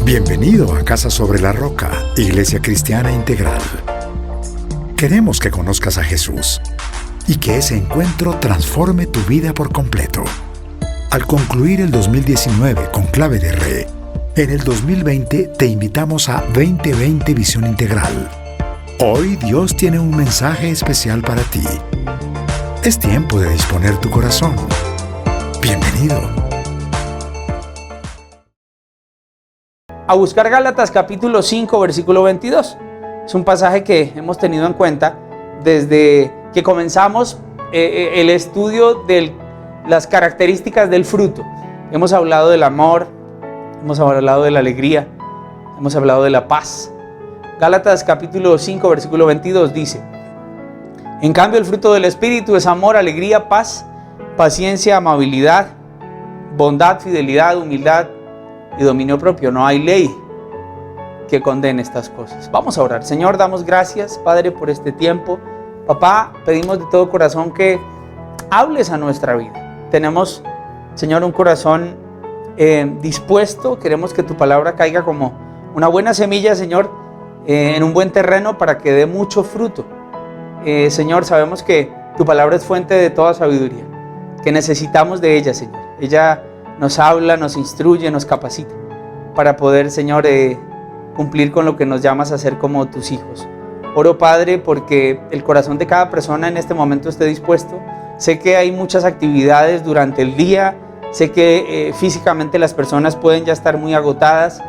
Bienvenido a Casa sobre la Roca, Iglesia Cristiana Integral. Queremos que conozcas a Jesús y que ese encuentro transforme tu vida por completo. Al concluir el 2019 con Clave de Re, en el 2020 te invitamos a 2020 Visión Integral. Hoy Dios tiene un mensaje especial para ti. Es tiempo de disponer tu corazón. Bienvenido. A buscar Gálatas capítulo 5, versículo 22. Es un pasaje que hemos tenido en cuenta desde que comenzamos el estudio de las características del fruto. Hemos hablado del amor, hemos hablado de la alegría, hemos hablado de la paz. Gálatas capítulo 5, versículo 22 dice: en cambio el fruto del Espíritu es amor, alegría, paz, paciencia, amabilidad, bondad, fidelidad, humildad y dominio propio. No hay ley que condene estas cosas. Vamos a orar. Señor, damos gracias, Padre, por este tiempo. Papá, pedimos de todo corazón que hables a nuestra vida. Tenemos, Señor, un corazón dispuesto. Queremos que tu palabra caiga como una buena semilla, Señor, en un buen terreno para que dé mucho fruto. Señor, sabemos que tu palabra es fuente de toda sabiduría, que necesitamos de ella, Señor. Ella nos habla, nos instruye, nos capacita para poder, Señor, cumplir con lo que nos llamas a ser como tus hijos. Oro, Padre, porque el corazón de cada persona en este momento esté dispuesto. Sé que hay muchas actividades durante el día, sé que físicamente las personas pueden ya estar muy agotadas,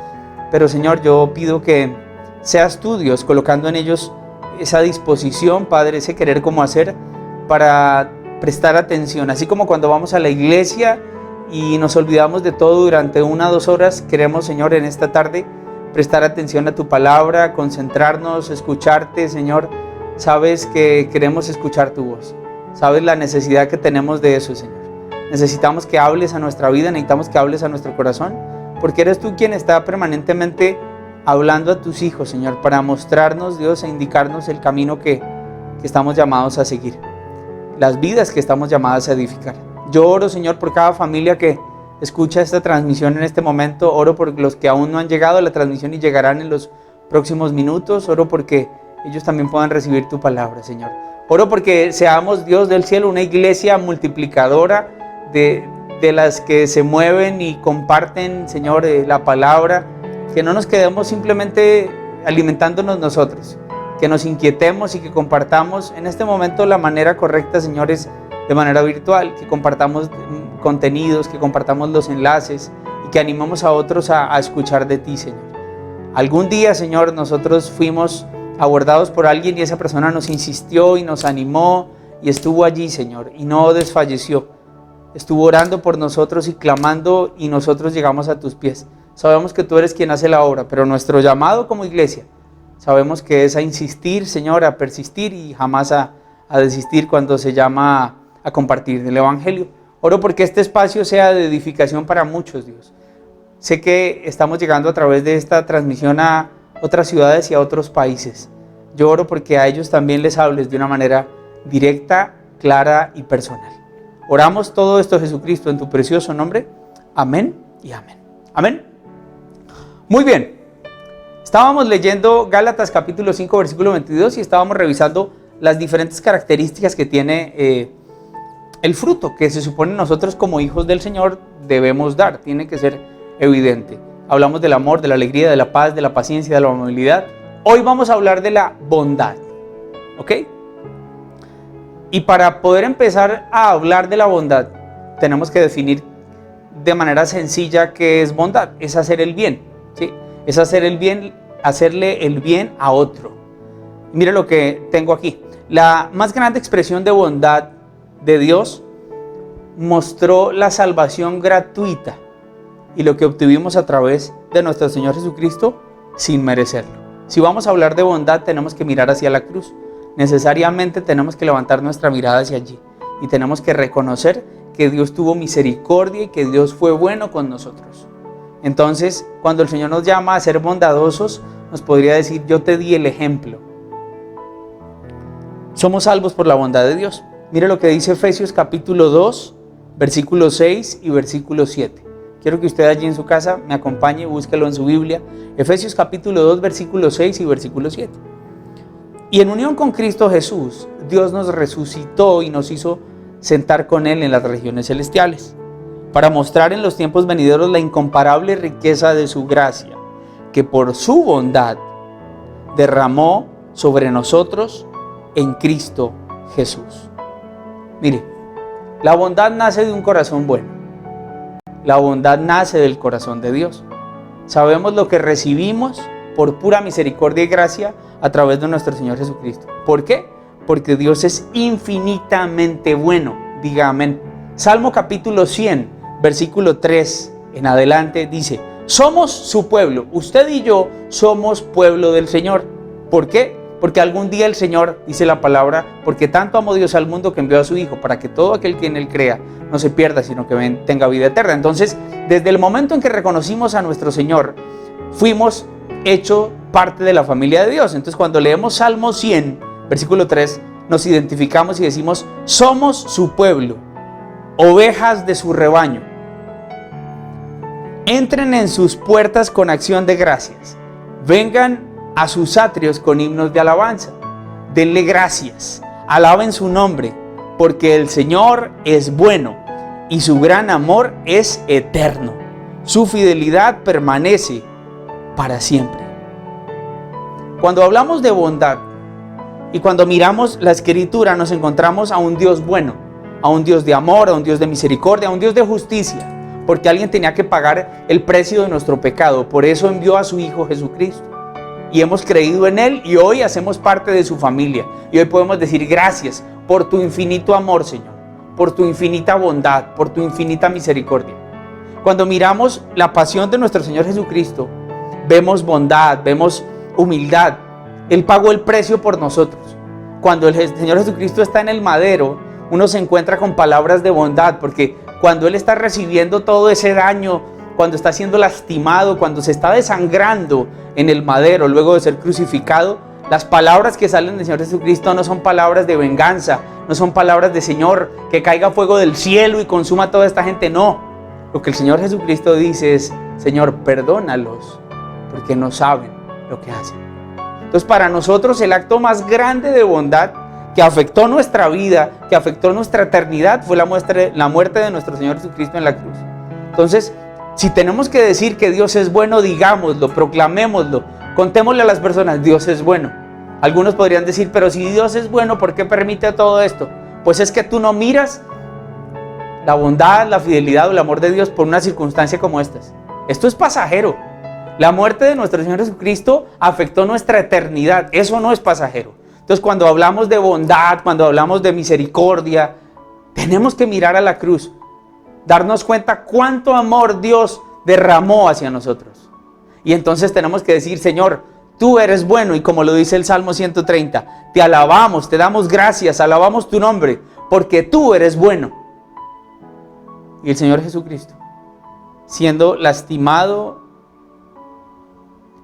pero, Señor, yo pido que seas tú, Dios, colocando en ellos esa disposición, Padre, ese querer como hacer para prestar atención. Así como cuando vamos a la iglesia y nos olvidamos de todo durante 1 o 2 horas, queremos, Señor, en esta tarde prestar atención a tu palabra, concentrarnos, escucharte, Señor. Sabes que queremos escuchar tu voz. Sabes la necesidad que tenemos de eso, Señor. Necesitamos que hables a nuestra vida, necesitamos que hables a nuestro corazón, porque eres tú quien está permanentemente hablando a tus hijos, Señor, para mostrarnos, Dios, e indicarnos el camino que estamos llamados a seguir, las vidas que estamos llamadas a edificar. Yo oro, Señor, por cada familia que escucha esta transmisión en este momento. Oro por los que aún no han llegado a la transmisión y llegarán en los próximos minutos. Oro porque ellos también puedan recibir tu palabra, Señor. Oro porque seamos, Dios del cielo, una iglesia multiplicadora de las que se mueven y comparten, Señor, la palabra. Que no nos quedemos simplemente alimentándonos nosotros, que nos inquietemos y que compartamos en este momento la manera correcta, señores, de manera virtual, que compartamos contenidos, que compartamos los enlaces y que animamos a otros a escuchar de ti, Señor. Algún día, Señor, nosotros fuimos abordados por alguien y esa persona nos insistió y nos animó y estuvo allí, Señor, y no desfalleció. Estuvo orando por nosotros y clamando, y nosotros llegamos a tus pies. Sabemos que tú eres quien hace la obra, pero nuestro llamado como iglesia sabemos que es a insistir, Señor, a persistir y jamás a desistir cuando se llama a compartir el Evangelio. Oro porque este espacio sea de edificación para muchos, Dios. Sé que estamos llegando a través de esta transmisión a otras ciudades y a otros países. Yo oro porque a ellos también les hables de una manera directa, clara y personal. Oramos todo esto, Jesucristo, en tu precioso nombre. Amén y amén. Amén. Muy bien. Estábamos leyendo Gálatas capítulo 5, versículo 22 y estábamos revisando las diferentes características que tiene el fruto que se supone nosotros como hijos del Señor debemos dar. Tiene que ser evidente. Hablamos del amor, de la alegría, de la paz, de la paciencia, de la amabilidad. Hoy vamos a hablar de la bondad. ¿Ok? Y para poder empezar a hablar de la bondad, tenemos que definir de manera sencilla qué es bondad. Es hacer el bien, ¿sí? Es hacer el bien, hacerle el bien a otro. Mira lo que tengo aquí. La más grande expresión de bondad de Dios mostró la salvación gratuita y lo que obtuvimos a través de nuestro Señor Jesucristo sin merecerlo. Si vamos a hablar de bondad, tenemos que mirar hacia la cruz. Necesariamente tenemos que levantar nuestra mirada hacia allí y tenemos que reconocer que Dios tuvo misericordia y que Dios fue bueno con nosotros. Entonces, cuando el Señor nos llama a ser bondadosos, nos podría decir: yo te di el ejemplo. Somos salvos por la bondad de Dios. Mire lo que dice Efesios capítulo 2, versículo 6 y versículo 7. Quiero que usted allí en su casa me acompañe, búsquelo en su Biblia. Efesios capítulo 2, versículo 6 y versículo 7. Y en unión con Cristo Jesús, Dios nos resucitó y nos hizo sentar con Él en las regiones celestiales, para mostrar en los tiempos venideros la incomparable riqueza de su gracia, que por su bondad derramó sobre nosotros en Cristo Jesús. Mire, la bondad nace de un corazón bueno. La bondad nace del corazón de Dios. Sabemos lo que recibimos por pura misericordia y gracia a través de nuestro Señor Jesucristo. ¿Por qué? Porque Dios es infinitamente bueno. Diga amén. Salmo capítulo 100, versículo 3 en adelante dice: somos su pueblo, usted y yo somos pueblo del Señor. ¿Por qué? Porque algún día el Señor, dice la palabra, porque tanto amó Dios al mundo que envió a su Hijo, para que todo aquel que en Él crea no se pierda, sino que tenga vida eterna. Entonces, desde el momento en que reconocimos a nuestro Señor, fuimos hechos parte de la familia de Dios. Entonces, cuando leemos Salmo 100, versículo 3, nos identificamos y decimos: somos su pueblo, ovejas de su rebaño. Entren en sus puertas con acción de gracias. Vengan a sus atrios con himnos de alabanza. Denle gracias, alaben su nombre, porque el Señor es bueno y su gran amor es eterno. Su fidelidad permanece para siempre. Cuando hablamos de bondad y cuando miramos la Escritura, nos encontramos a un Dios bueno, a un Dios de amor, a un Dios de misericordia, a un Dios de justicia, porque alguien tenía que pagar el precio de nuestro pecado. Por eso envió a su Hijo Jesucristo. Y hemos creído en Él y hoy hacemos parte de su familia. Y hoy podemos decir: gracias por tu infinito amor, Señor, por tu infinita bondad, por tu infinita misericordia. Cuando miramos la pasión de nuestro Señor Jesucristo, vemos bondad, vemos humildad. Él pagó el precio por nosotros. Cuando el Señor Jesucristo está en el madero, uno se encuentra con palabras de bondad, porque cuando Él está recibiendo todo ese daño, cuando está siendo lastimado, cuando se está desangrando en el madero luego de ser crucificado, las palabras que salen del Señor Jesucristo no son palabras de venganza, no son palabras de: Señor, que caiga fuego del cielo y consuma a toda esta gente. No, lo que el Señor Jesucristo dice es: Señor, perdónalos, porque no saben lo que hacen. Entonces, para nosotros el acto más grande de bondad que afectó nuestra vida, que afectó nuestra eternidad, fue la muerte de nuestro Señor Jesucristo en la cruz. Entonces, si tenemos que decir que Dios es bueno, digámoslo, proclamémoslo, contémosle a las personas: Dios es bueno. Algunos podrían decir: pero si Dios es bueno, ¿por qué permite todo esto? Pues es que tú no miras la bondad, la fidelidad o el amor de Dios por una circunstancia como estas. Esto es pasajero. La muerte de nuestro Señor Jesucristo afectó nuestra eternidad. Eso no es pasajero. Entonces, cuando hablamos de bondad, cuando hablamos de misericordia, tenemos que mirar a la cruz, darnos cuenta cuánto amor Dios derramó hacia nosotros. Y entonces tenemos que decir: Señor, tú eres bueno, y como lo dice el Salmo 130, te alabamos, te damos gracias, alabamos tu nombre, porque tú eres bueno. Y el Señor Jesucristo, siendo lastimado,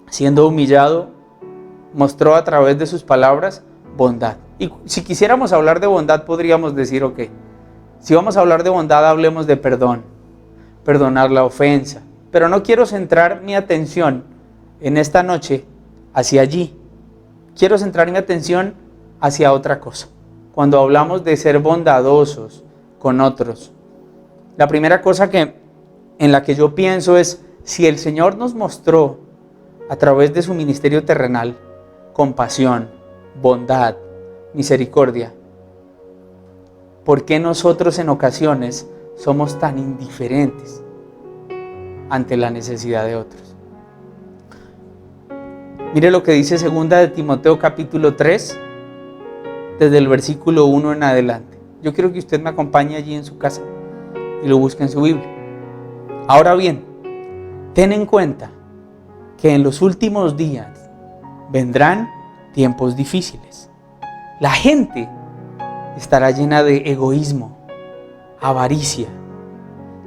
siendo humillado, mostró a través de sus palabras bondad. Y si quisiéramos hablar de bondad, podríamos decir: ok, si vamos a hablar de bondad, hablemos de perdón, perdonar la ofensa. Pero no quiero centrar mi atención en esta noche hacia allí. Quiero centrar mi atención hacia otra cosa. Cuando hablamos de ser bondadosos con otros, la primera cosa en la que yo pienso es: si el Señor nos mostró a través de su ministerio terrenal compasión, bondad, misericordia, ¿por qué nosotros en ocasiones somos tan indiferentes ante la necesidad de otros? Mire lo que dice 2 de Timoteo capítulo 3, desde el versículo 1 en adelante. Yo quiero que usted me acompañe allí en su casa y lo busque en su Biblia. Ahora bien, ten en cuenta que en los últimos días vendrán tiempos difíciles. La gente estará llena de egoísmo, avaricia,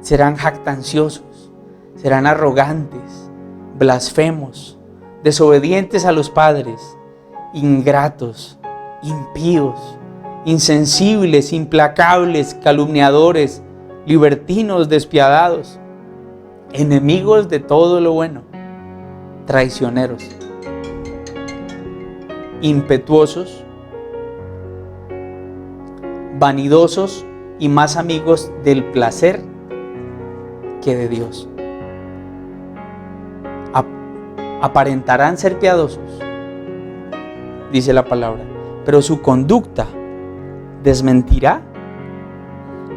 serán jactanciosos, serán arrogantes, blasfemos, desobedientes a los padres, ingratos, impíos, insensibles, implacables, calumniadores, libertinos, despiadados, enemigos de todo lo bueno, traicioneros, impetuosos, vanidosos y más amigos del placer que de Dios. Aparentarán ser piadosos, dice la palabra, pero su conducta desmentirá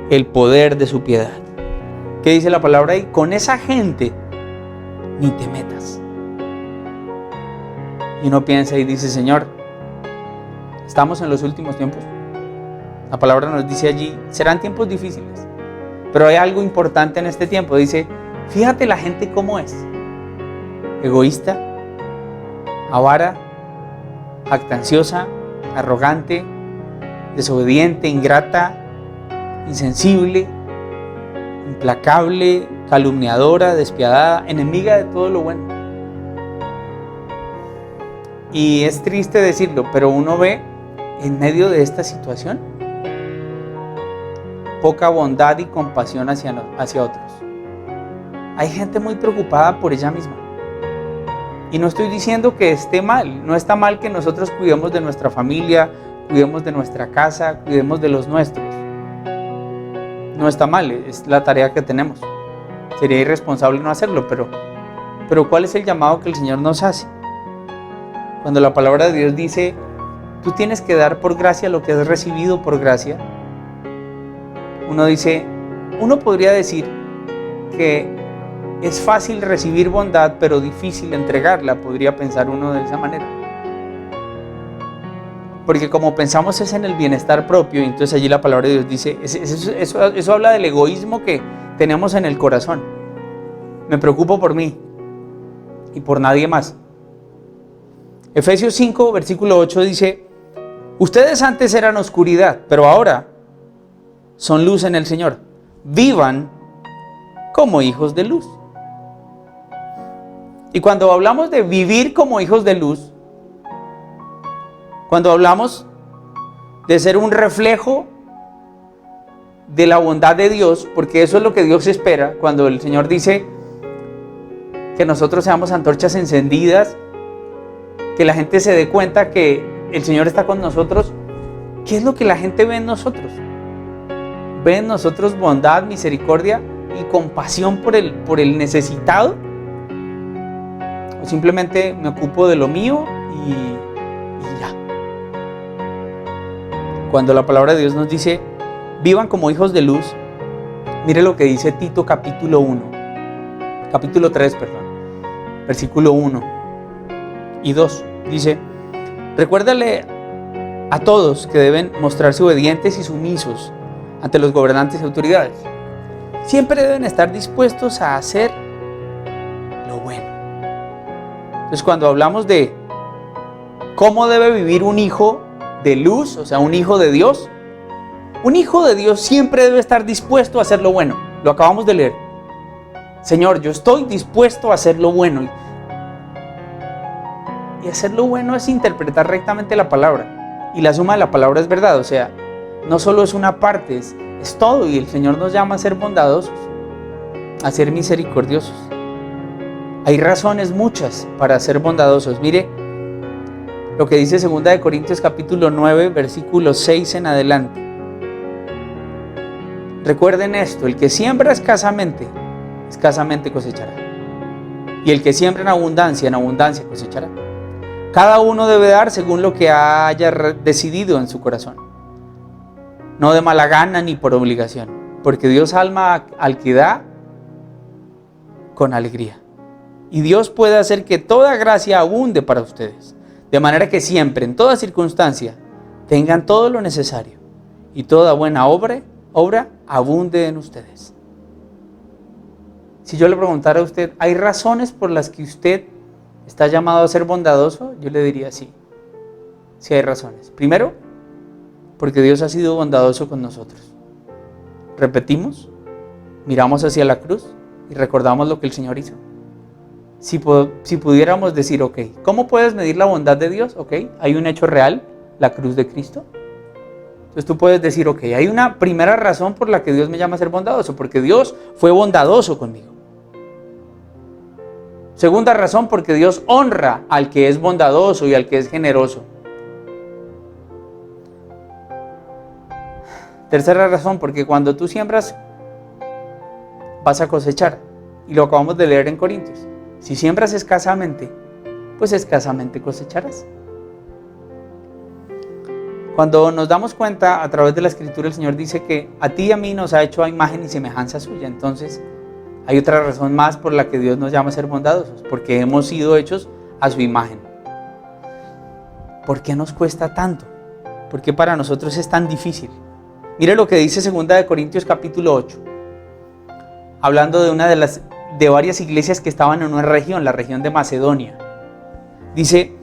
el poder de su piedad. ¿Qué dice la palabra ahí? Con esa gente ni te metas. Y uno piensa y dice, Señor, estamos en los últimos tiempos. La palabra nos dice allí, serán tiempos difíciles, pero hay algo importante en este tiempo. Dice, fíjate la gente cómo es: egoísta, avara, jactanciosa, arrogante, desobediente, ingrata, insensible, implacable, calumniadora, despiadada, enemiga de todo lo bueno. Y es triste decirlo, pero uno ve en medio de esta situación poca bondad y compasión hacia otros. Hay gente muy preocupada por ella misma. Y no estoy diciendo que esté mal, no está mal que nosotros cuidemos de nuestra familia, cuidemos de nuestra casa, cuidemos de los nuestros. No está mal, es la tarea que tenemos. Sería irresponsable no hacerlo, pero ¿cuál es el llamado que el Señor nos hace? Cuando la palabra de Dios dice, tú tienes que dar por gracia lo que has recibido por gracia. Uno podría decir que es fácil recibir bondad, pero difícil entregarla, podría pensar uno de esa manera. Porque como pensamos es en el bienestar propio, y entonces allí la palabra de Dios dice, eso habla del egoísmo que tenemos en el corazón. Me preocupo por mí y por nadie más. Efesios 5, versículo 8 dice, ustedes antes eran oscuridad, pero ahora son luz en el Señor. Vivan como hijos de luz. Y cuando hablamos de vivir como hijos de luz, cuando hablamos de ser un reflejo de la bondad de Dios, porque eso es lo que Dios espera, cuando el Señor dice que nosotros seamos antorchas encendidas, que la gente se dé cuenta que el Señor está con nosotros, ¿qué es lo que la gente ve en nosotros? Ve en nosotros bondad, misericordia y compasión por el necesitado, o simplemente me ocupo de lo mío y ya. Cuando la palabra de Dios nos dice vivan como hijos de luz, mire lo que dice Tito capítulo 3, versículo 1 y 2. Dice, recuérdale a todos que deben mostrarse obedientes y sumisos ante los gobernantes y autoridades. Siempre deben estar dispuestos a hacer lo bueno. Entonces, cuando hablamos de cómo debe vivir un hijo de luz, o sea, un hijo de Dios siempre debe estar dispuesto a hacer lo bueno. Lo acabamos de leer. Señor, yo estoy dispuesto a hacer lo bueno. Y hacer lo bueno es interpretar rectamente la palabra. Y la suma de la palabra es verdad. O sea, no solo es una parte, es todo. Y el Señor nos llama a ser bondadosos, a ser misericordiosos. Hay razones muchas para ser bondadosos. Mire lo que dice 2 Corintios capítulo 9, versículo 6 en adelante. Recuerden esto, el que siembra escasamente cosechará. Y el que siembra en abundancia cosechará. Cada uno debe dar según lo que haya decidido en su corazón, no de mala gana ni por obligación, porque Dios ama al que da con alegría. Y Dios puede hacer que toda gracia abunde para ustedes, de manera que siempre, en toda circunstancia, tengan todo lo necesario y toda buena obra abunde en ustedes. Si yo le preguntara a usted, ¿hay razones por las que usted está llamado a ser bondadoso? Yo le diría sí. Sí hay razones. Primero, porque Dios ha sido bondadoso con nosotros. Repetimos, miramos hacia la cruz y recordamos lo que el Señor hizo. Si pudiéramos decir, ok, ¿cómo puedes medir la bondad de Dios? Ok, hay un hecho real, la cruz de Cristo. Entonces tú puedes decir, ok, hay una primera razón por la que Dios me llama a ser bondadoso, porque Dios fue bondadoso conmigo. Segunda razón, porque Dios honra al que es bondadoso y al que es generoso. Tercera razón, porque cuando tú siembras, vas a cosechar. Y lo acabamos de leer en Corintios. Si siembras escasamente, pues escasamente cosecharás. Cuando nos damos cuenta a través de la Escritura, el Señor dice que a ti y a mí nos ha hecho a imagen y semejanza suya. Entonces, hay otra razón más por la que Dios nos llama a ser bondadosos, porque hemos sido hechos a su imagen. ¿Por qué nos cuesta tanto? ¿Por qué para nosotros es tan difícil? Mire lo que dice 2 Corintios capítulo 8, hablando de varias iglesias que estaban en una región, la región de Macedonia. Dice: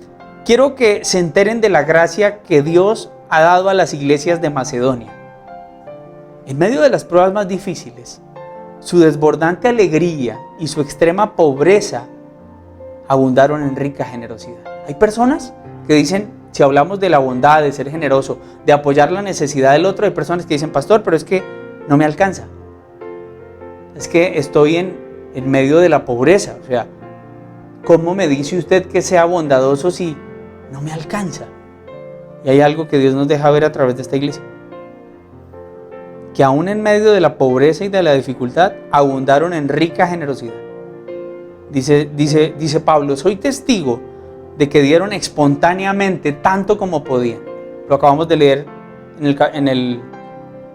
quiero que se enteren de la gracia que Dios ha dado a las iglesias de Macedonia. En medio de las pruebas más difíciles, su desbordante alegría y su extrema pobreza abundaron en rica generosidad. Hay personas que dicen, si hablamos de la bondad, de ser generoso, de apoyar la necesidad del otro, hay personas que dicen: pastor, pero es que no me alcanza. Es que estoy en medio de la pobreza. O sea, ¿cómo me dice usted que sea bondadoso si no me alcanza? Y hay algo que Dios nos deja ver a través de esta iglesia. Que aún en medio de la pobreza y de la dificultad, abundaron en rica generosidad. Dice Pablo: soy testigo de que dieron espontáneamente tanto como podían. Lo acabamos de leer en el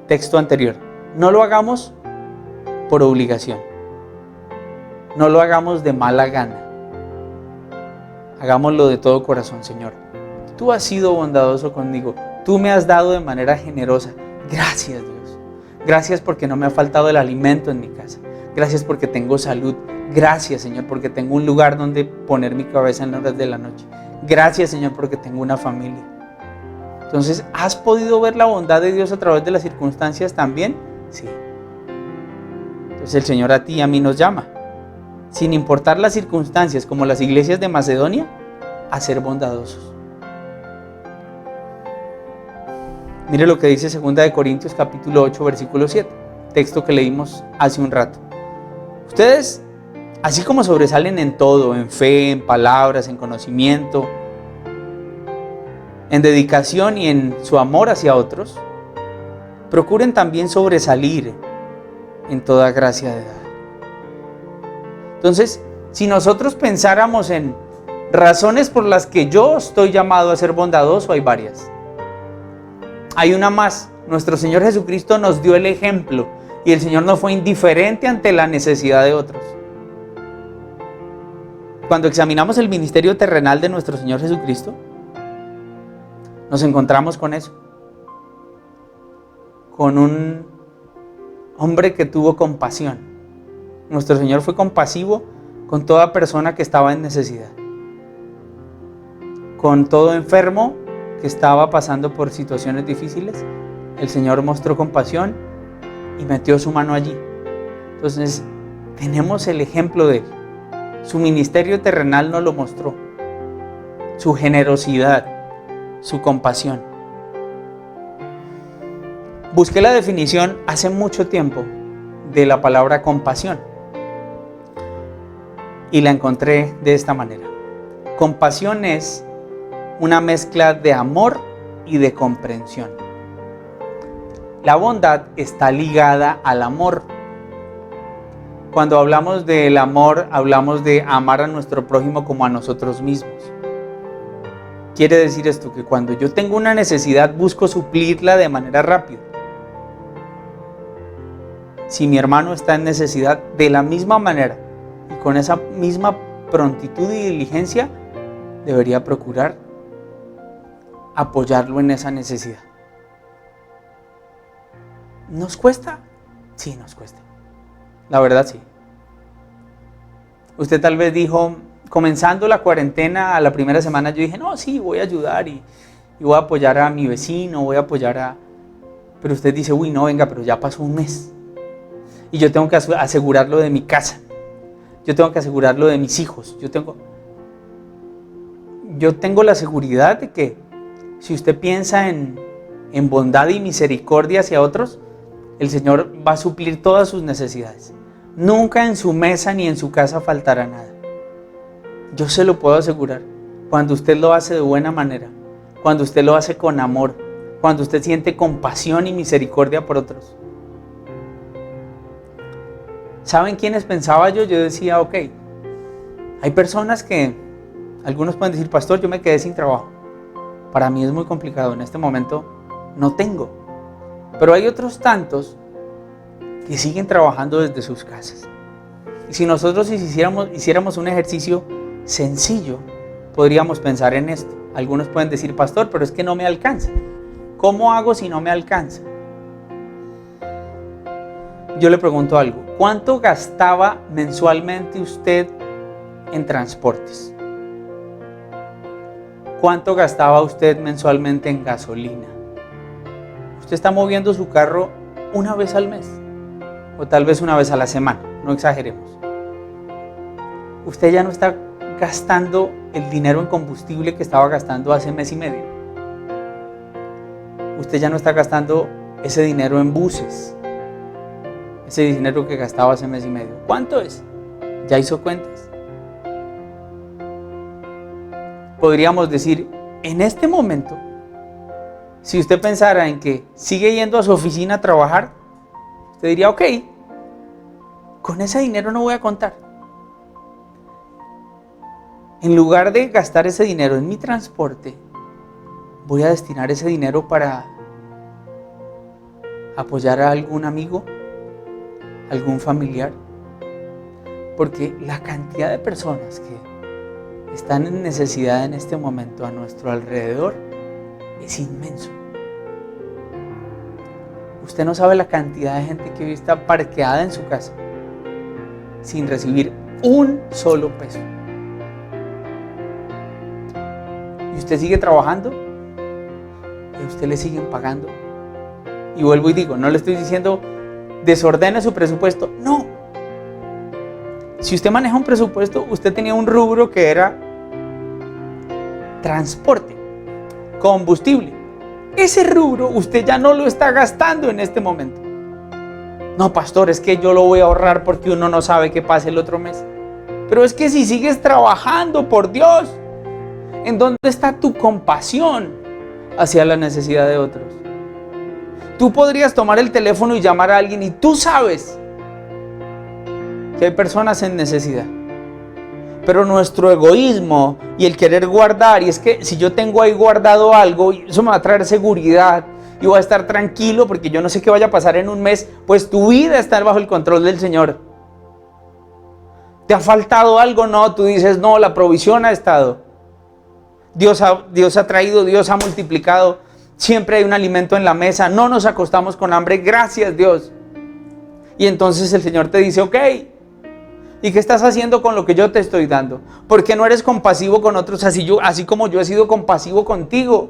texto anterior. No lo hagamos por obligación. No lo hagamos de mala gana. Hagámoslo de todo corazón. Señor, tú has sido bondadoso conmigo. Tú me has dado de manera generosa. Gracias, Dios. Gracias porque no me ha faltado el alimento en mi casa. Gracias porque tengo salud. Gracias, Señor, porque tengo un lugar donde poner mi cabeza en las horas de la noche. Gracias, Señor, porque tengo una familia. Entonces, ¿has podido ver la bondad de Dios a través de las circunstancias también? Sí. Entonces el Señor a ti y a mí nos llama, sin importar las circunstancias, como las iglesias de Macedonia, a ser bondadosos. Mire lo que dice 2 Corintios capítulo 8, versículo 7, texto que leímos hace un rato. Ustedes, así como sobresalen en todo, en fe, en palabras, en conocimiento, en dedicación y en su amor hacia otros, procuren también sobresalir en toda gracia de dar. Entonces, si nosotros pensáramos en razones por las que yo estoy llamado a ser bondadoso, hay varias. Hay una más. Nuestro Señor Jesucristo nos dio el ejemplo y el Señor no fue indiferente ante la necesidad de otros. Cuando examinamos el ministerio terrenal de nuestro Señor Jesucristo, nos encontramos con eso. Con un hombre que tuvo compasión. Nuestro Señor fue compasivo con toda persona que estaba en necesidad. Con todo enfermo que estaba pasando por situaciones difíciles, el Señor mostró compasión y metió su mano allí. Entonces, tenemos el ejemplo de él. Su ministerio terrenal nos lo mostró. Su generosidad, su compasión. Busqué la definición hace mucho tiempo de la palabra compasión y la encontré de esta manera. Compasión es una mezcla de amor y de comprensión. La bondad está ligada al amor. Cuando hablamos del amor, hablamos de amar a nuestro prójimo como a nosotros mismos. Quiere decir esto, que cuando yo tengo una necesidad, busco suplirla de manera rápida. Si mi hermano está en necesidad, de la misma manera y con esa misma prontitud y diligencia, debería procurar apoyarlo en esa necesidad. ¿Nos cuesta? Sí, nos cuesta. La verdad, sí. Usted tal vez dijo, comenzando la cuarentena, a la primera semana yo dije, no, sí, voy a ayudar y voy a apoyar a mi vecino, voy a apoyar a... Pero usted dice, uy, no, venga, pero ya pasó un mes. Y yo tengo que asegurarlo de mi casa. Yo tengo que asegurarlo de mis hijos. Yo tengo la seguridad de que si usted piensa en bondad y misericordia hacia otros, el Señor va a suplir todas sus necesidades. Nunca en su mesa ni en su casa faltará nada. yo se lo puedo asegurar, cuando usted lo hace de buena manera, cuando usted lo hace con amor, cuando usted siente compasión y misericordia por otros. ¿Saben quiénes pensaba yo? Yo decía, ok, hay personas que, algunos pueden decir, pastor, yo me quedé sin trabajo. Para mí es muy complicado, en este momento no tengo. Pero hay otros tantos que siguen trabajando desde sus casas. Y si nosotros hiciéramos un ejercicio sencillo, podríamos pensar en esto. Algunos pueden decir, pastor, pero es que no me alcanza. ¿Cómo hago si no me alcanza? Yo le pregunto algo. ¿Cuánto gastaba mensualmente usted en transportes? ¿Cuánto gastaba usted mensualmente en gasolina? Usted está moviendo su carro una vez al mes o tal vez una vez a la semana, no exageremos. Usted ya no está gastando el dinero en combustible que estaba gastando hace mes y medio. Usted ya no está gastando ese dinero en buses, ese dinero que gastaba hace mes y medio. ¿Cuánto es? ¿Ya hizo cuentas? Podríamos decir, en este momento, si usted pensara en que sigue yendo a su oficina a trabajar, usted diría, ok, con ese dinero no voy a contar. En lugar de gastar ese dinero en mi transporte, voy a destinar ese dinero para apoyar a algún amigo, algún familiar. Porque la cantidad de personas que están en necesidad en este momento a nuestro alrededor es inmenso. Usted no sabe la cantidad de gente que hoy está parqueada en su casa sin recibir un solo peso. Y usted sigue trabajando y a usted le siguen pagando. Y vuelvo y digo, no le estoy diciendo desordene su presupuesto, no. Si usted maneja un presupuesto, usted tenía un rubro que era transporte, combustible. Ese rubro usted ya no lo está gastando en este momento. No, pastor, es que yo lo voy a ahorrar porque uno no sabe qué pasa el otro mes. Pero es que si sigues trabajando, por Dios, ¿en dónde está tu compasión hacia la necesidad de otros? Tú podrías tomar el teléfono y llamar a alguien y tú sabes que hay personas en necesidad. Pero nuestro egoísmo y el querer guardar, y es que si yo tengo ahí guardado algo, eso me va a traer seguridad y voy a estar tranquilo porque yo no sé qué vaya a pasar en un mes, pues tu vida está bajo el control del Señor. ¿Te ha faltado algo? No, tú dices, no, la provisión ha estado. Dios ha traído, Dios ha multiplicado. Siempre hay un alimento en la mesa, no nos acostamos con hambre, gracias Dios. Y entonces el Señor te dice, ok, ¿y qué estás haciendo con lo que yo te estoy dando? ¿Por qué no eres compasivo con otros así como yo he sido compasivo contigo?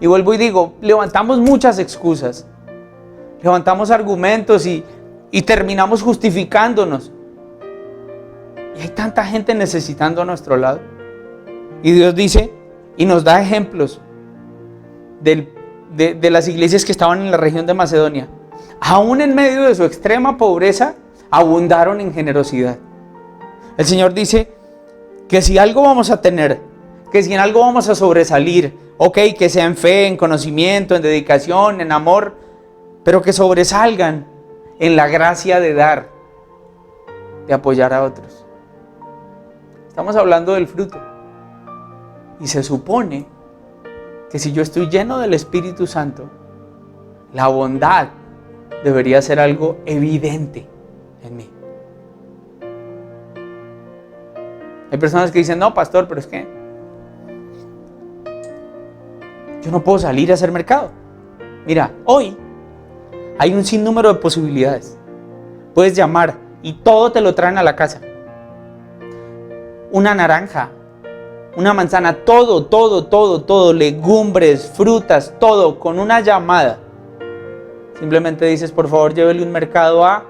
Y vuelvo y digo, levantamos muchas excusas, levantamos argumentos y terminamos justificándonos. Y hay tanta gente necesitando a nuestro lado. Y Dios dice y nos da ejemplos de las iglesias que estaban en la región de Macedonia. Aún en medio de su extrema pobreza, abundaron en generosidad. El Señor dice que si algo vamos a tener, que si en algo vamos a sobresalir, ok, que sea en fe, en conocimiento, en dedicación, en amor, pero que sobresalgan en la gracia de dar, de apoyar a otros. Estamos hablando del fruto. Y se supone que si yo estoy lleno del Espíritu Santo, la bondad debería ser algo evidente en mí. Hay personas que dicen, no, pastor, pero es que yo no puedo salir a hacer mercado. Mira, hoy hay un sinnúmero de posibilidades. Puedes llamar y todo te lo traen a la casa. Una naranja, una manzana, todo, legumbres, frutas, todo, con una llamada. Simplemente dices, por favor, llévele un mercado a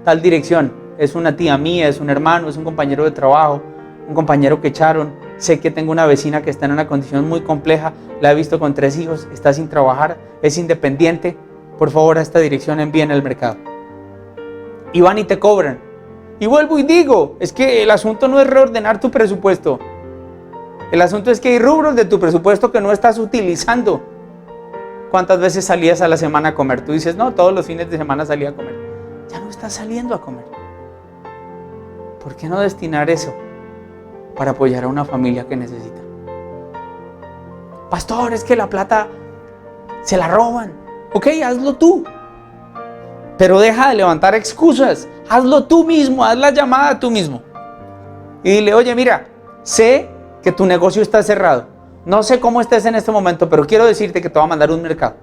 tal dirección. Es una tía mía, es un hermano, es un compañero de trabajo, un compañero que echaron. Sé que tengo una vecina que está en una condición muy compleja, la he visto con 3 hijos, está sin trabajar, es independiente. Por favor, a esta dirección envíen el mercado. Y van y te cobran. Y vuelvo y digo, es que el asunto no es reordenar tu presupuesto. El asunto es que hay rubros de tu presupuesto que no estás utilizando. ¿Cuántas veces salías a la semana a comer? Tú dices, no, todos los fines de semana salía a comer. Ya no estás saliendo a comer. ¿Por qué no destinar eso para apoyar a una familia que necesita? Pastor, es que la plata se la roban. Ok, hazlo tú. Pero deja de levantar excusas. Hazlo tú mismo, haz la llamada tú mismo. Y dile, oye, mira, sé que tu negocio está cerrado. No sé cómo estés en este momento, pero quiero decirte que te voy a mandar un mercado.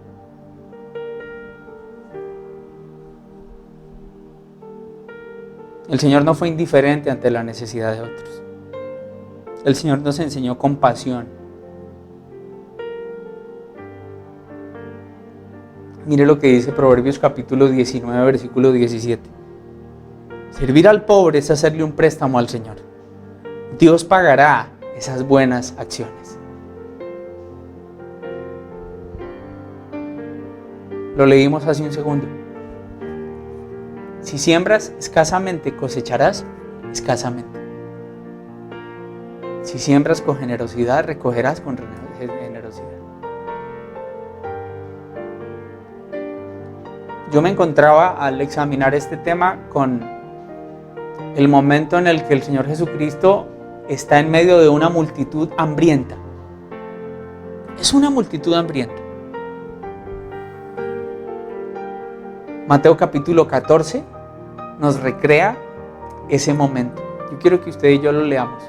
El Señor no fue indiferente ante la necesidad de otros. El Señor nos enseñó compasión. Mire lo que dice Proverbios capítulo 19, versículo 17. Servir al pobre es hacerle un préstamo al Señor. Dios pagará esas buenas acciones. Lo leímos hace un segundo. Si siembras escasamente, cosecharás escasamente. Si siembras con generosidad, recogerás con generosidad. Yo me encontraba al examinar este tema con el momento en el que el Señor Jesucristo está en medio de una multitud hambrienta. Es una multitud hambrienta. Mateo capítulo 14 nos recrea ese momento. Yo quiero que usted y yo lo leamos.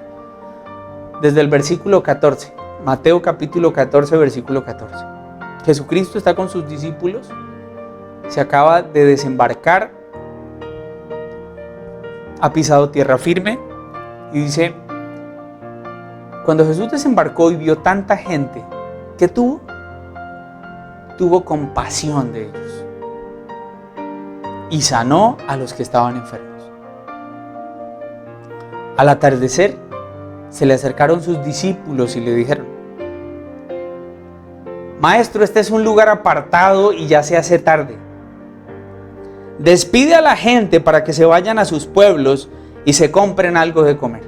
Desde el versículo 14. Mateo capítulo 14, versículo 14. Jesucristo está con sus discípulos. Se acaba de desembarcar. Ha pisado tierra firme. Y dice, cuando Jesús desembarcó y vio tanta gente, ¿qué tuvo? Tuvo compasión de ellos. Y sanó a los que estaban enfermos. Al atardecer, se le acercaron sus discípulos y le dijeron, Maestro, este es un lugar apartado y ya se hace tarde. Despide a la gente para que se vayan a sus pueblos y se compren algo de comer.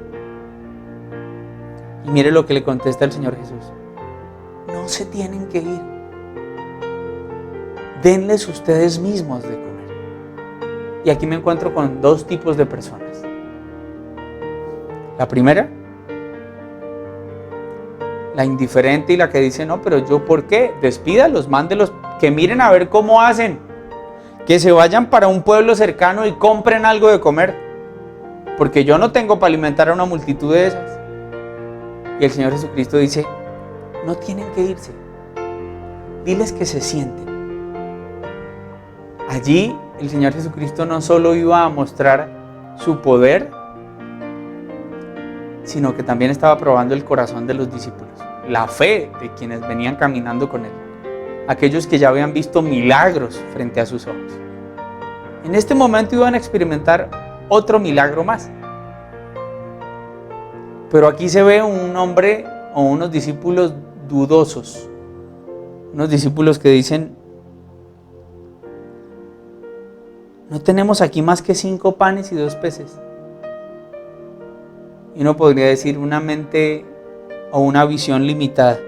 Y mire lo que le contesta el Señor Jesús. No se tienen que ir. Denles ustedes mismos de comer. Y aquí me encuentro con dos tipos de personas. La primera, la indiferente y la que dice, no, pero yo ¿por qué? Despídalos, mándelos, que miren a ver cómo hacen. Que se vayan para un pueblo cercano y compren algo de comer. Porque yo no tengo para alimentar a una multitud de esas. Y el Señor Jesucristo dice, no tienen que irse. Diles que se sienten. Allí el Señor Jesucristo no solo iba a mostrar su poder, sino que también estaba probando el corazón de los discípulos, la fe de quienes venían caminando con Él, aquellos que ya habían visto milagros frente a sus ojos. En este momento iban a experimentar otro milagro más. Pero aquí se ve un hombre o unos discípulos dudosos, unos discípulos que dicen, no tenemos aquí más que 5 panes y 2 peces. Y uno podría decir una mente o una visión limitada.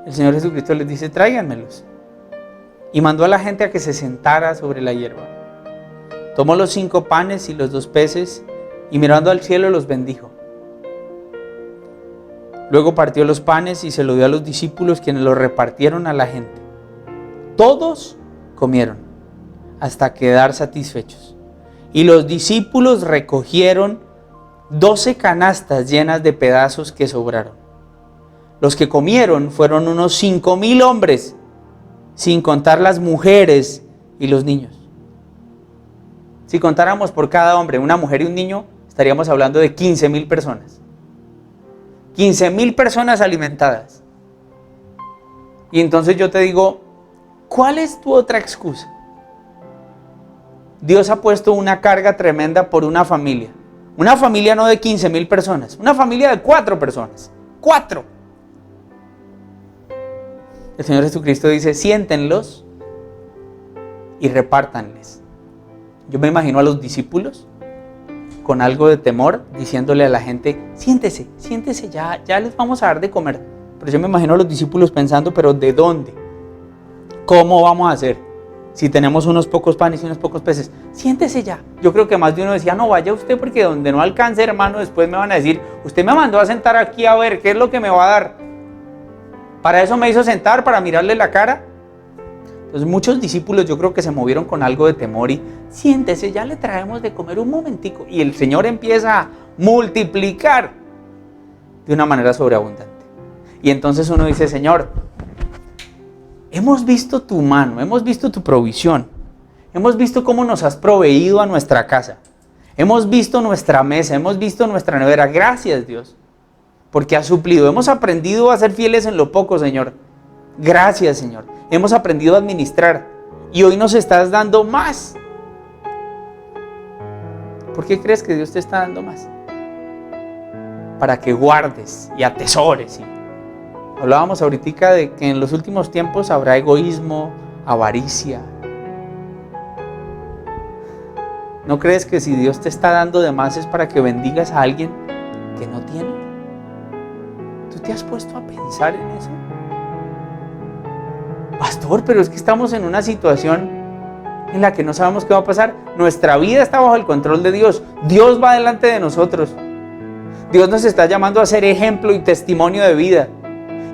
El Señor Jesucristo les dice, tráiganmelos. Y mandó a la gente a que se sentara sobre la hierba. Tomó los 5 panes y los 2 peces y mirando al cielo los bendijo. Luego partió los panes y se los dio a los discípulos, quienes los repartieron a la gente. Todos comieron hasta quedar satisfechos. Y los discípulos recogieron 12 canastas llenas de pedazos que sobraron. Los que comieron fueron unos 5,000 hombres, sin contar las mujeres y los niños. Si contáramos por cada hombre, una mujer y un niño, estaríamos hablando de 15,000 personas. 15,000 personas alimentadas. Y entonces yo te digo, ¿cuál es tu otra excusa? Dios ha puesto una carga tremenda por una familia. Una familia no de 15,000 personas, una familia de 4 personas. 4. El Señor Jesucristo dice, siéntenlos y repártanles. Yo me imagino a los discípulos con algo de temor diciéndole a la gente, siéntese ya les vamos a dar de comer. Pero yo me imagino a los discípulos pensando, pero ¿de dónde? ¿Cómo vamos a hacer? Si tenemos unos pocos panes y unos pocos peces, siéntese ya. Yo creo que más de uno decía, no, vaya usted porque donde no alcance, hermano, después me van a decir, usted me mandó a sentar aquí a ver qué es lo que me va a dar. Para eso me hizo sentar, para mirarle la cara. Entonces muchos discípulos yo creo que se movieron con algo de temor y siéntese, ya le traemos de comer un momentico. Y el Señor empieza a multiplicar de una manera sobreabundante. Y entonces uno dice, Señor, hemos visto tu mano, hemos visto tu provisión, hemos visto cómo nos has proveído a nuestra casa, hemos visto nuestra mesa, hemos visto nuestra nevera. Gracias, Dios, porque has suplido. Hemos aprendido a ser fieles en lo poco, Señor. Gracias, Señor. Hemos aprendido a administrar y hoy nos estás dando más. ¿Por qué crees que Dios te está dando más? Para que guardes y atesores. Hablábamos ahorita de que en los últimos tiempos habrá egoísmo, avaricia. ¿No crees que si Dios te está dando de más es para que bendigas a alguien que no tiene? ¿Tú te has puesto a pensar en eso? Pastor, pero es que estamos en una situación en la que no sabemos qué va a pasar. Nuestra vida está bajo el control de Dios. Dios va delante de nosotros. Dios nos está llamando a ser ejemplo y testimonio de vida.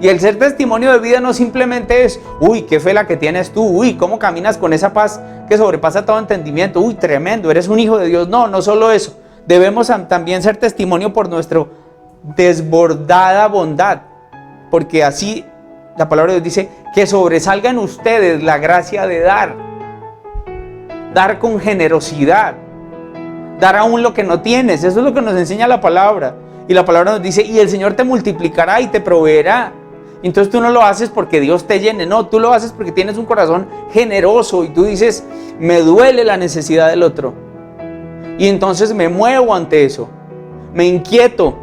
Y el ser testimonio de vida no simplemente es, uy, qué fe la que tienes tú, uy, cómo caminas con esa paz que sobrepasa todo entendimiento, uy, tremendo, eres un hijo de Dios. No, no solo eso. Debemos también ser testimonio por nuestra desbordada bondad. Porque así la palabra de Dios dice que sobresalga en ustedes la gracia de dar. Dar con generosidad. Dar aún lo que no tienes. Eso es lo que nos enseña la palabra. Y la palabra nos dice, y el Señor te multiplicará y te proveerá. Entonces tú no lo haces porque Dios te llene, no, tú lo haces porque tienes un corazón generoso y tú dices, me duele la necesidad del otro. Y entonces me muevo ante eso, me inquieto,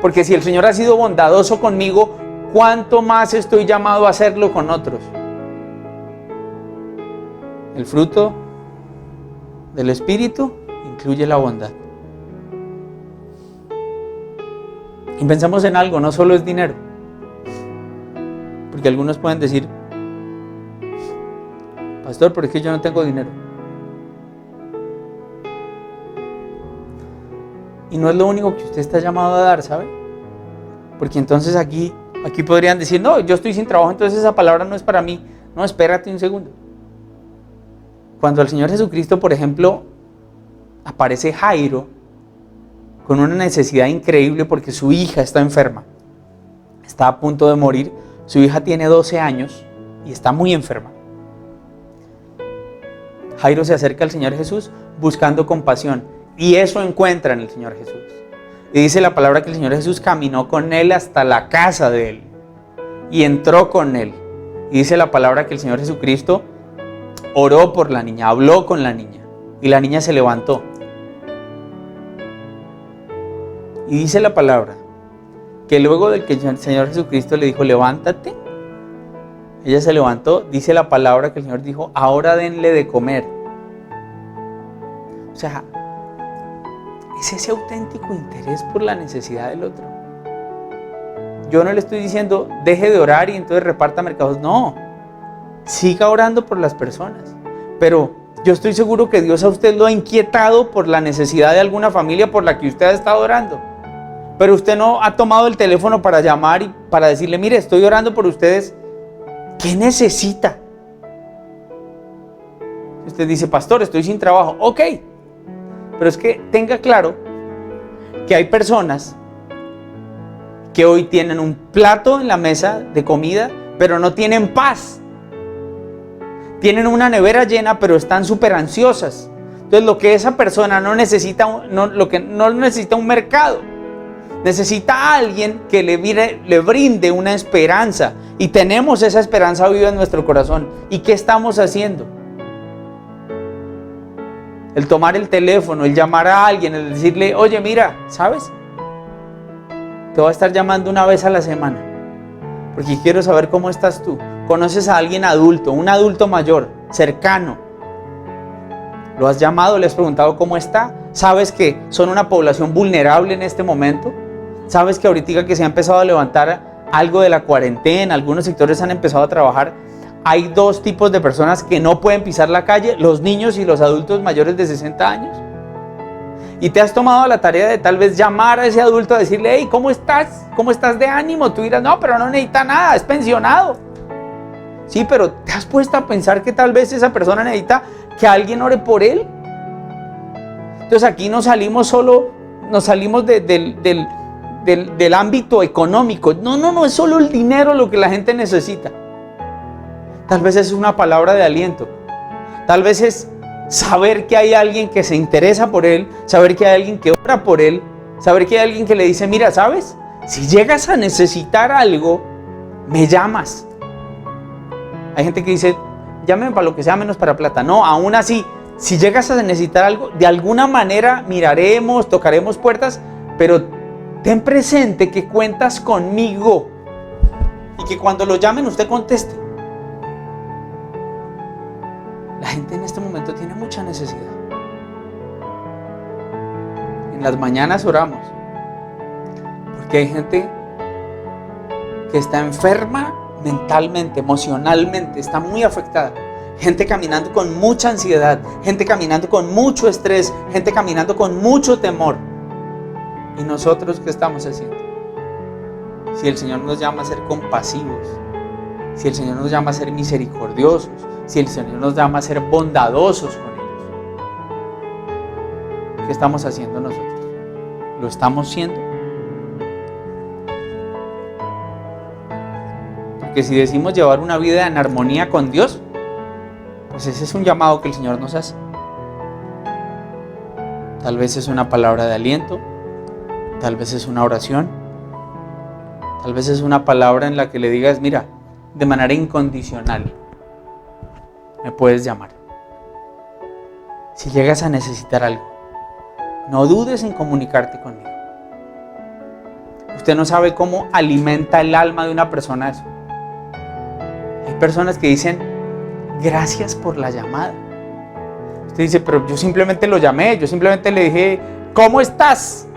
porque si el Señor ha sido bondadoso conmigo, ¿cuánto más estoy llamado a hacerlo con otros? El fruto del Espíritu incluye la bondad. Y pensamos en algo, no solo es dinero. Porque algunos pueden decir, pastor, ¿por qué yo no tengo dinero? Y no es lo único que usted está llamado a dar, ¿sabe? Porque entonces aquí podrían decir, no, yo estoy sin trabajo, entonces esa palabra no es para mí. No, espérate un segundo. Cuando el Señor Jesucristo, por ejemplo, aparece Jairo con una necesidad increíble porque su hija está enferma, está a punto de morir. Su hija tiene 12 años y está muy enferma. Jairo se acerca al Señor Jesús buscando compasión y eso encuentra en el Señor Jesús. Y dice la palabra que el Señor Jesús caminó con él hasta la casa de él y entró con él. Y dice la palabra que el Señor Jesucristo oró por la niña, habló con la niña y la niña se levantó. Y dice la palabra que luego de que el Señor Jesucristo le dijo, levántate, ella se levantó. Dice la palabra que el Señor dijo, ahora denle de comer. O sea, es ese auténtico interés por la necesidad del otro. Yo no le estoy diciendo, deje de orar y entonces reparta mercados. No, siga orando por las personas. Pero yo estoy seguro que Dios a usted lo ha inquietado por la necesidad de alguna familia por la que usted ha estado orando. Pero usted no ha tomado el teléfono para llamar y para decirle, mire, estoy orando por ustedes. ¿Qué necesita? Usted dice, pastor, estoy sin trabajo. Ok, pero es que tenga claro que hay personas que hoy tienen un plato en la mesa de comida, pero no tienen paz. Tienen una nevera llena, pero están súper ansiosas. Entonces lo que esa persona no necesita un mercado. Necesita a alguien que le brinde una esperanza. Y tenemos esa esperanza viva en nuestro corazón. ¿Y qué estamos haciendo? El tomar el teléfono, el llamar a alguien, el decirle, oye, mira, ¿sabes? Te voy a estar llamando una vez a la semana. Porque quiero saber cómo estás tú. ¿Conoces a alguien adulto, un adulto mayor, cercano, ¿Lo has llamado? ¿Le has preguntado cómo está? ¿Sabes que son una población vulnerable en este momento? ¿Sabes que ahorita que se ha empezado a levantar algo de la cuarentena, algunos sectores han empezado a trabajar? Hay dos tipos de personas que no pueden pisar la calle, los niños y los adultos mayores de 60 años. Y te has tomado la tarea de tal vez llamar a ese adulto a decirle, hey, ¿cómo estás? ¿Cómo estás de ánimo? Tú dirás, no, pero no necesita nada, es pensionado. Sí, pero ¿te has puesto a pensar que tal vez esa persona necesita que alguien ore por él? Entonces aquí no salimos del ámbito económico. No, es solo el dinero lo que la gente necesita. Tal vez es una palabra de aliento. Tal vez es saber que hay alguien que se interesa por él, saber que hay alguien que ora por él, saber que hay alguien que le dice, mira, ¿sabes? Si llegas a necesitar algo, me llamas. Hay gente que dice, llámeme para lo que sea menos para plata. No, aún así, si llegas a necesitar algo, de alguna manera miraremos, tocaremos puertas, pero ten presente que cuentas conmigo y que cuando lo llamen usted conteste. La gente en este momento tiene mucha necesidad. En las mañanas oramos porque hay gente que está enferma mentalmente, emocionalmente, está muy afectada. Gente caminando con mucha ansiedad, gente caminando con mucho estrés, gente caminando con mucho temor. ¿Y nosotros qué estamos haciendo? Si el Señor nos llama a ser compasivos, si el Señor nos llama a ser misericordiosos, si el Señor nos llama a ser bondadosos con ellos, ¿qué estamos haciendo nosotros? ¿Lo estamos siendo? Porque si decimos llevar una vida en armonía con Dios, pues ese es un llamado que el Señor nos hace. Tal vez es una palabra de aliento, tal vez es una oración, tal vez es una palabra en la que le digas, mira, de manera incondicional, me puedes llamar. Si llegas a necesitar algo, no dudes en comunicarte conmigo. Usted no sabe cómo alimenta el alma de una persona eso. Hay personas que dicen, gracias por la llamada. Usted dice, pero yo simplemente lo llamé, yo simplemente le dije, ¿cómo estás?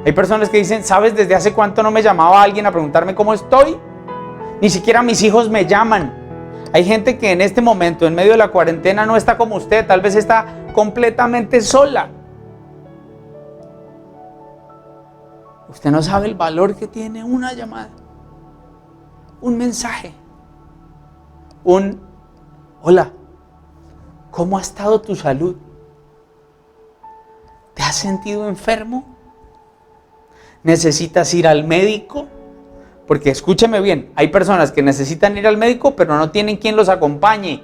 Hay personas que dicen, ¿sabes desde hace cuánto no me llamaba alguien a preguntarme cómo estoy? Ni siquiera mis hijos me llaman. Hay gente que en este momento, en medio de la cuarentena, no está como usted, tal vez está completamente sola. Usted no sabe el valor que tiene una llamada, un mensaje, hola, ¿cómo ha estado tu salud? ¿Te has sentido enfermo? ¿Necesitas ir al médico? Porque escúcheme bien, hay personas que necesitan ir al médico pero no tienen quien los acompañe.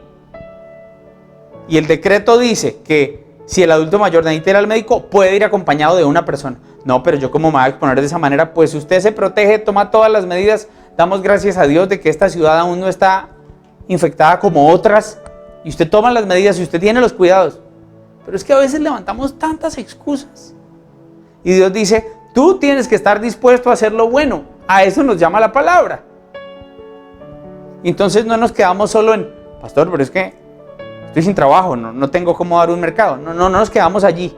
Y el decreto dice que si el adulto mayor necesita ir al médico, puede ir acompañado de una persona. No, pero yo como me voy a exponer de esa manera, pues usted se protege, toma todas las medidas. Damos gracias a Dios de que esta ciudad aún no está infectada como otras. Y usted toma las medidas y usted tiene los cuidados. Pero es que a veces levantamos tantas excusas. Y Dios dice, tú tienes que estar dispuesto a hacer lo bueno. A eso nos llama la palabra. Entonces no nos quedamos solo en, pastor, pero es que estoy sin trabajo, no tengo cómo dar un mercado. No nos quedamos allí.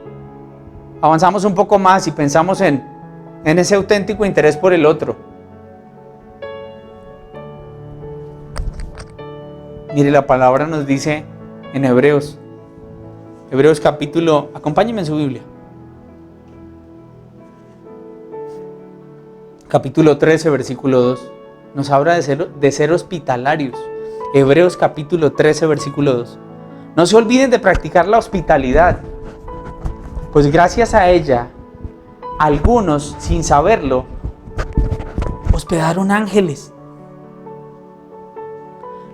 Avanzamos un poco más y pensamos en ese auténtico interés por el otro. Mire, la palabra nos dice en Hebreos capítulo, acompáñenme en su Biblia. Capítulo 13, versículo 2. Nos habla de ser hospitalarios. Hebreos capítulo 13, versículo 2. No se olviden de practicar la hospitalidad, pues gracias a ella, algunos, sin saberlo, hospedaron ángeles.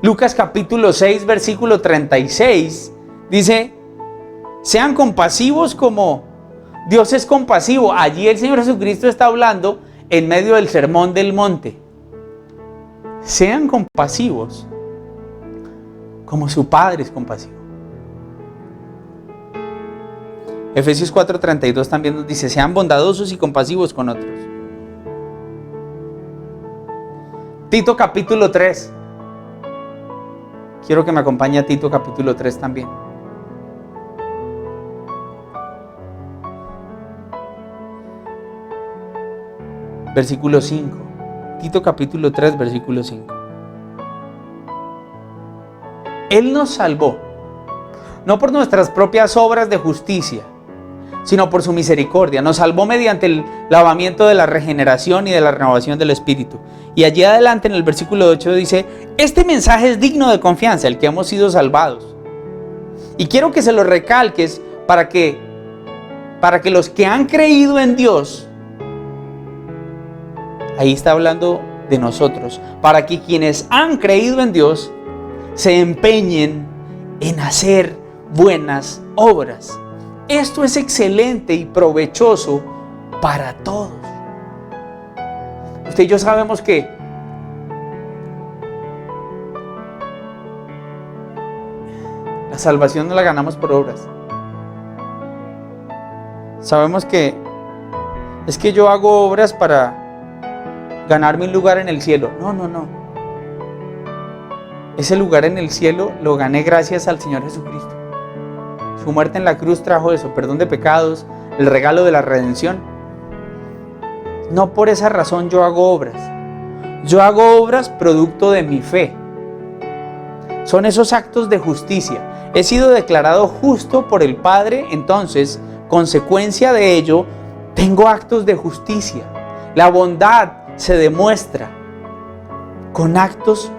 Lucas capítulo 6, versículo 36, dice, sean compasivos como Dios es compasivo. Allí el Señor Jesucristo está hablando en medio del sermón del monte. Sean compasivos como su Padre es compasivo. Efesios 4:32 también nos dice, sean bondadosos y compasivos con otros. Tito capítulo 3. Quiero que me acompañe a Tito capítulo 3 también. versículo 5. Tito capítulo 3, versículo 5. Él nos salvó, no por nuestras propias obras de justicia, sino por su misericordia. Nos salvó mediante el lavamiento de la regeneración y de la renovación del Espíritu. Y allí adelante en el versículo 8 dice, este mensaje es digno de confianza, el que hemos sido salvados. Y quiero que se lo recalques para que los que han creído en Dios, ahí está hablando de nosotros, para que quienes han creído en Dios se empeñen en hacer buenas obras. Esto es excelente y provechoso para todos. Usted y yo sabemos que la salvación no la ganamos por obras. Sabemos que es que yo hago obras para ganarme un lugar en el cielo. No. Ese lugar en el cielo lo gané gracias al Señor Jesucristo. Su muerte en la cruz trajo eso, perdón de pecados, el regalo de la redención. No por esa razón yo hago obras. Yo hago obras producto de mi fe. Son esos actos de justicia. He sido declarado justo por el Padre, entonces, consecuencia de ello, tengo actos de justicia. La bondad se demuestra con actos.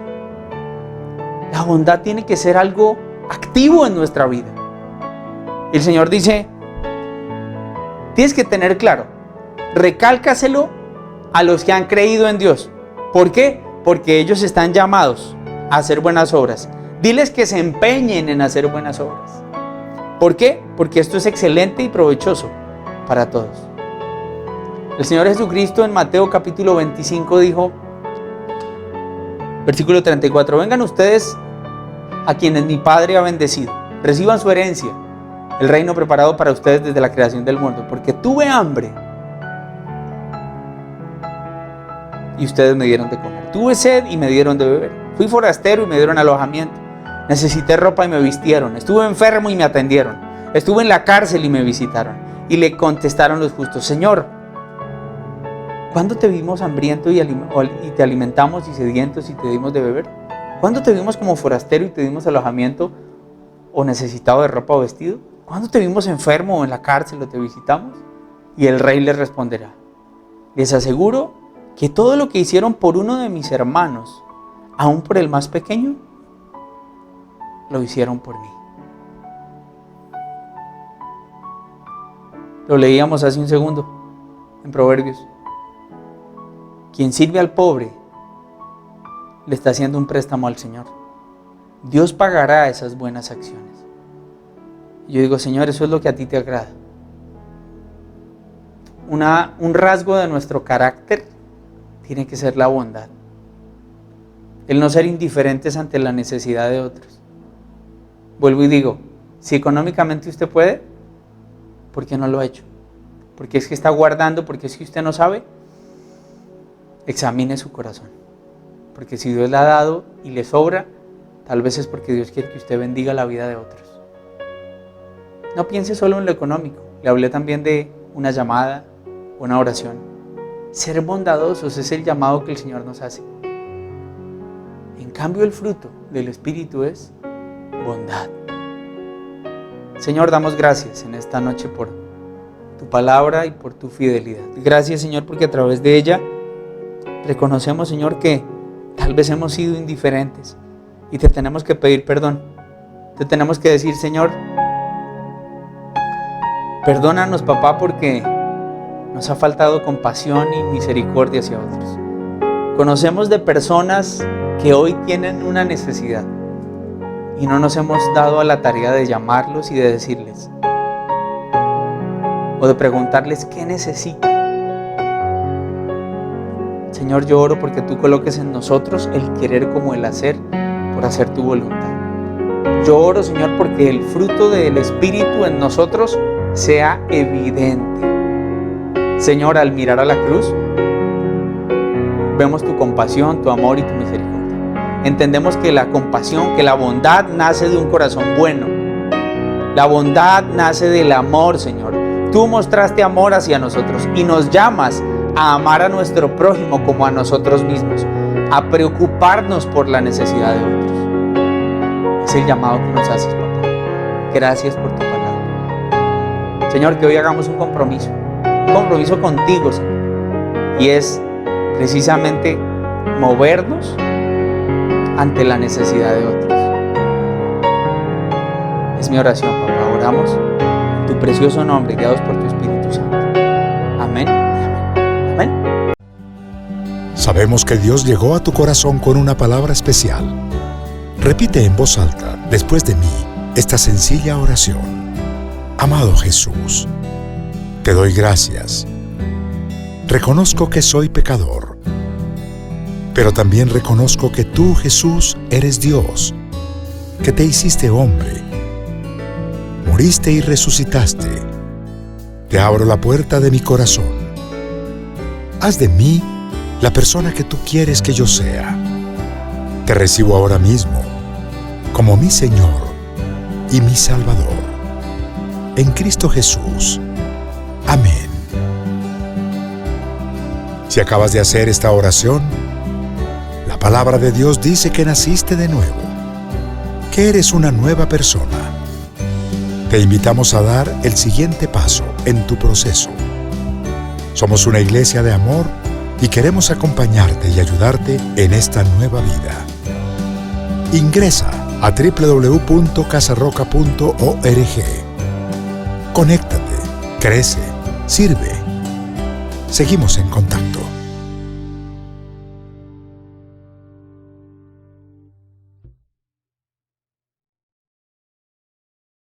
La bondad tiene que ser algo activo en nuestra vida. El Señor dice, tienes que tener claro, recálcaselo a los que han creído en Dios. ¿Por qué? Porque ellos están llamados a hacer buenas obras. Diles que se empeñen en hacer buenas obras. ¿Por qué? Porque esto es excelente y provechoso para todos. El Señor Jesucristo en Mateo capítulo 25 dijo, versículo 34, vengan ustedes a quienes mi Padre ha bendecido, reciban su herencia, el reino preparado para ustedes desde la creación del mundo, porque tuve hambre y ustedes me dieron de comer, tuve sed y me dieron de beber, fui forastero y me dieron alojamiento, necesité ropa y me vistieron, estuve enfermo y me atendieron, estuve en la cárcel y me visitaron. Y le contestaron los justos, Señor, ¿cuándo te vimos hambriento y te alimentamos y sedientos y te dimos de beber? ¿Cuándo te vimos como forastero y te dimos alojamiento o necesitado de ropa o vestido? ¿Cuándo te vimos enfermo o en la cárcel o te visitamos? Y el rey les responderá, les aseguro que todo lo que hicieron por uno de mis hermanos, aún por el más pequeño, lo hicieron por mí. Lo leíamos hace un segundo en Proverbios. Quien sirve al pobre le está haciendo un préstamo al Señor. Dios pagará esas buenas acciones. Y yo digo, Señor, eso es lo que a ti te agrada. Un rasgo de nuestro carácter tiene que ser la bondad. El no ser indiferentes ante la necesidad de otros. Vuelvo y digo, si económicamente usted puede, ¿por qué no lo ha hecho? ¿Porque es que está guardando? ¿Porque es que usted no sabe? Examine su corazón. Porque si Dios le ha dado y le sobra, tal vez es porque Dios quiere que usted bendiga la vida de otros. No piense solo en lo económico. Le hablé también de una llamada, una oración. Ser bondadosos es el llamado que el Señor nos hace. En cambio, el fruto del Espíritu es bondad. Señor, damos gracias en esta noche por tu palabra y por tu fidelidad. Gracias, Señor, porque a través de ella reconocemos, Señor, que tal vez hemos sido indiferentes y te tenemos que pedir perdón. Te tenemos que decir, Señor, perdónanos, papá, porque nos ha faltado compasión y misericordia hacia otros. Conocemos de personas que hoy tienen una necesidad y no nos hemos dado a la tarea de llamarlos y de decirles o de preguntarles qué necesitan. Señor, yo oro porque tú coloques en nosotros el querer como el hacer por hacer tu voluntad. Yo oro, Señor, porque el fruto del Espíritu en nosotros sea evidente. Señor, al mirar a la cruz, vemos tu compasión, tu amor y tu misericordia. Entendemos que la compasión, que la bondad nace de un corazón bueno. La bondad nace del amor, Señor. Tú mostraste amor hacia nosotros y nos llamas a amar a nuestro prójimo como a nosotros mismos, a preocuparnos por la necesidad de otros. Es el llamado que nos haces, papá. Gracias por tu palabra. Señor, que hoy hagamos un compromiso contigo, Señor. Y es precisamente movernos ante la necesidad de otros. Es mi oración, papá. Oramos en tu precioso nombre, guiados por tu Espíritu Santo. Amén. Amén. Sabemos que Dios llegó a tu corazón con una palabra especial. Repite en voz alta, después de mí, esta sencilla oración. Amado Jesús, te doy gracias. Reconozco que soy pecador, pero también reconozco que tú, Jesús, eres Dios, que te hiciste hombre, moriste y resucitaste. Te abro la puerta de mi corazón. Haz de mí la persona que tú quieres que yo sea. Te recibo ahora mismo como mi Señor y mi Salvador. En Cristo Jesús. Amén. Si acabas de hacer esta oración, la palabra de Dios dice que naciste de nuevo, que eres una nueva persona. Te invitamos a dar el siguiente paso en tu proceso. Somos una iglesia de amor y queremos acompañarte y ayudarte en esta nueva vida. Ingresa a www.casarroca.org. Conéctate, crece, sirve. Seguimos en contacto.